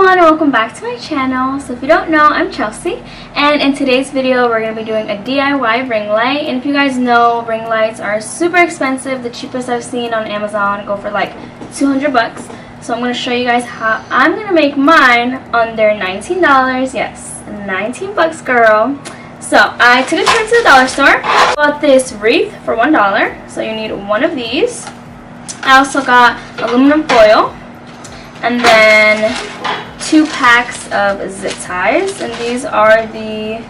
everyone, and welcome back to my channel. So if you don't know, I'm Chelsea, and in today's video we're going to be doing a DIY ring light. And if you guys know, ring lights are super expensive. The cheapest I've seen on Amazon go for like 200 bucks. So I'm going to show you guys how I'm going to make mine under $19. Yes, 19 bucks, girl. So I took a trip to the dollar store, bought this wreath for $1, so you need one of these. I also got aluminum foil, and then 2 packs of zip ties, and these are the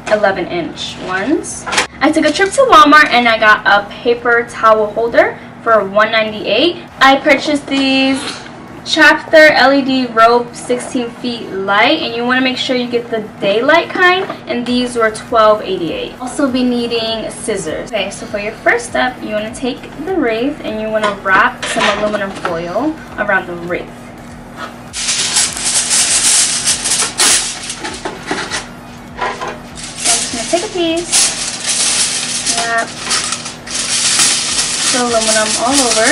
11-inch ones. I took a trip to Walmart and I got a paper towel holder for $1.98. I purchased these chapter LED rope 16 feet light, and you want to make sure you get the daylight kind, and these were $12.88. Also be needing scissors. Okay, so for your first step, you want to take the wreath and you want to wrap some aluminum foil around the wreath. So I'm just going to take a piece, wrap the aluminum all over.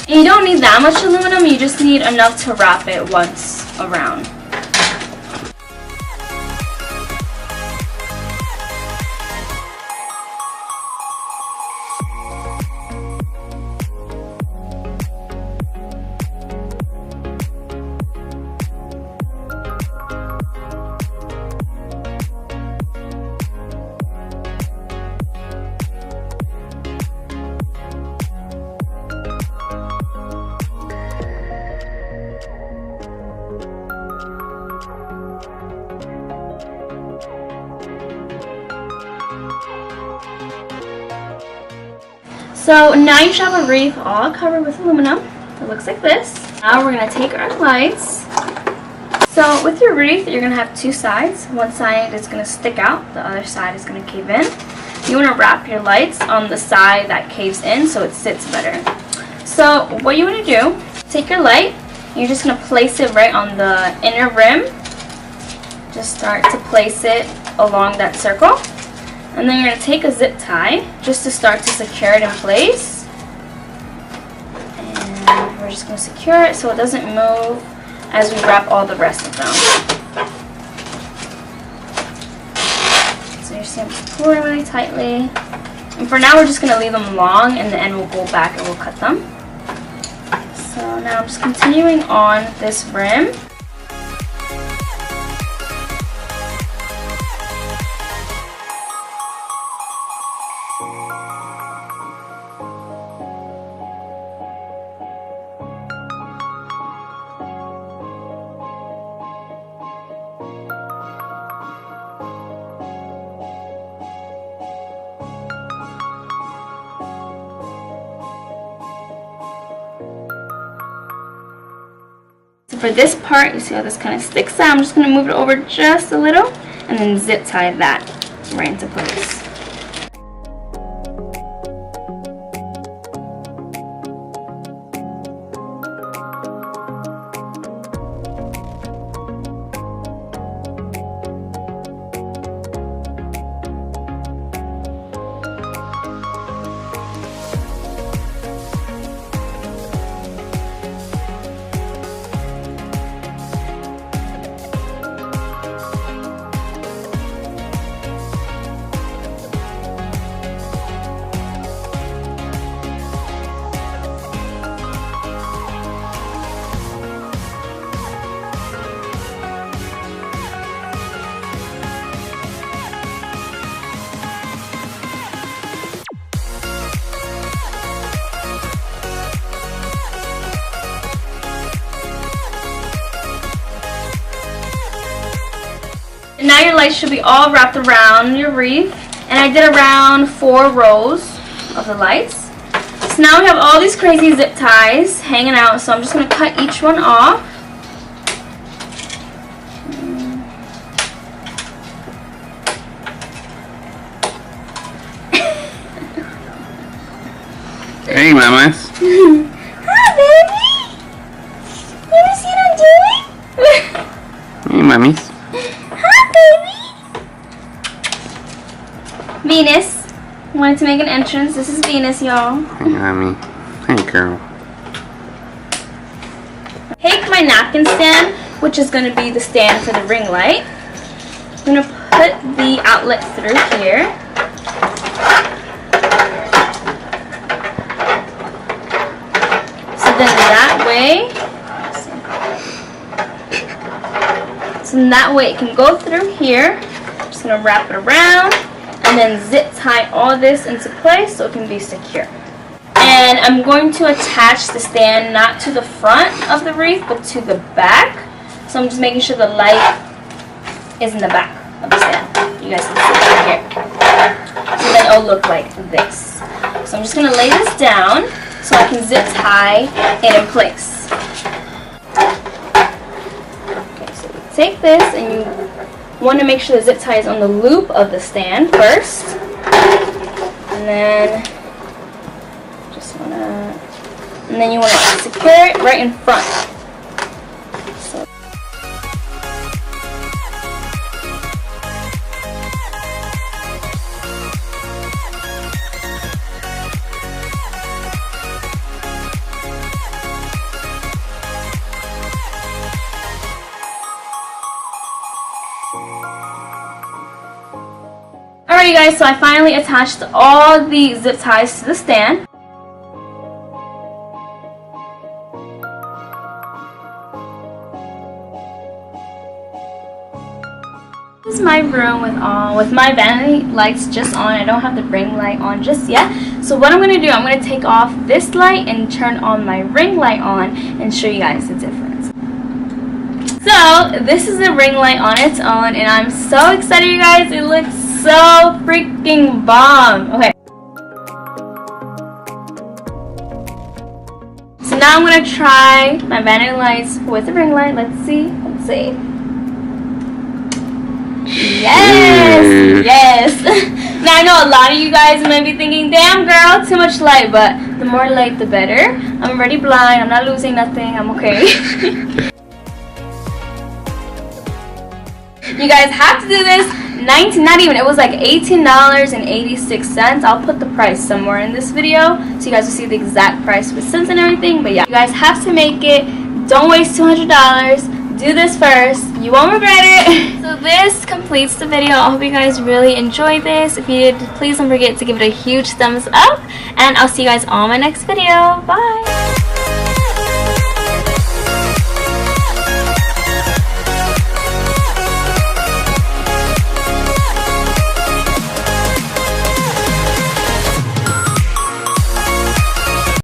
And you don't need that much aluminum, you just need enough to wrap it once around. So now you should have a wreath all covered with aluminum. It looks like this. Now we're going to take our lights. So with your wreath, you're going to have 2 sides. One side is going to stick out, the other side is going to cave in. You want to wrap your lights on the side that caves in so it sits better. So what you want to do, take your light, you're just going to place it right on the inner rim. Just start to place it along that circle. And then you're going to take a zip tie just to start to secure it in place. And we're just going to secure it so it doesn't move as we wrap all the rest of them. So you're just going to pull it really tightly. And for now we're just going to leave them long, and then we'll go back and we'll cut them. So now I'm just continuing on this rim. For this part, you see how this kind of sticks out? I'm just going to move it over just a little and then zip tie that right into place. Now your lights should be all wrapped around your wreath, and I did around 4 rows of the lights. So now we have all these crazy zip ties hanging out, so I'm just going to cut each one off. Hey, mamas. Hi, baby. You see what I'm doing? Hey, mummies. Hi, baby. Venus. wanted to make an entrance. This is Venus, y'all. Hey, mommy. Hey, girl. Take my napkin stand, which is going to be the stand for the ring light. I'm going to put the outlet through here. So then that way it can go through here. I'm just going to wrap it around and then zip tie all this into place so it can be secure. And I'm going to attach the stand not to the front of the wreath but to the back. So I'm just making sure the light is in the back of the stand. You guys can see it right here. So then it'll look like this. So I'm just going to lay this down so I can zip tie it in place. Okay, so you take this and you want to make sure the zip tie is on the loop of the stand first. And then you want to secure it right in front. So. Alright, you guys, so I finally attached all the zip ties to the stand. This is my room with my vanity lights just on. I don't have the ring light on just yet. So what I'm going to do, I'm going to take off this light and turn on my ring light on and show you guys the difference. So this is the ring light on its own and I'm so excited, you guys. It looks so freaking bomb. Okay. So now I'm going to try my vanity lights with the ring light. Let's see. Let's see. Yes, yes. Now I know a lot of you guys might be thinking, damn girl, too much light, but the more light the better. I'm already blind, I'm not losing nothing, I'm okay. You guys have to do this. Not even, it was like $18.86. I'll put the price somewhere in this video so you guys will see the exact price with cents and everything. But yeah, you guys have to make it. Don't waste $200. Do this first. You won't regret it. So this completes the video. I hope you guys really enjoyed this. If you did, please don't forget to give it a huge thumbs up. And I'll see you guys on my next video. Bye.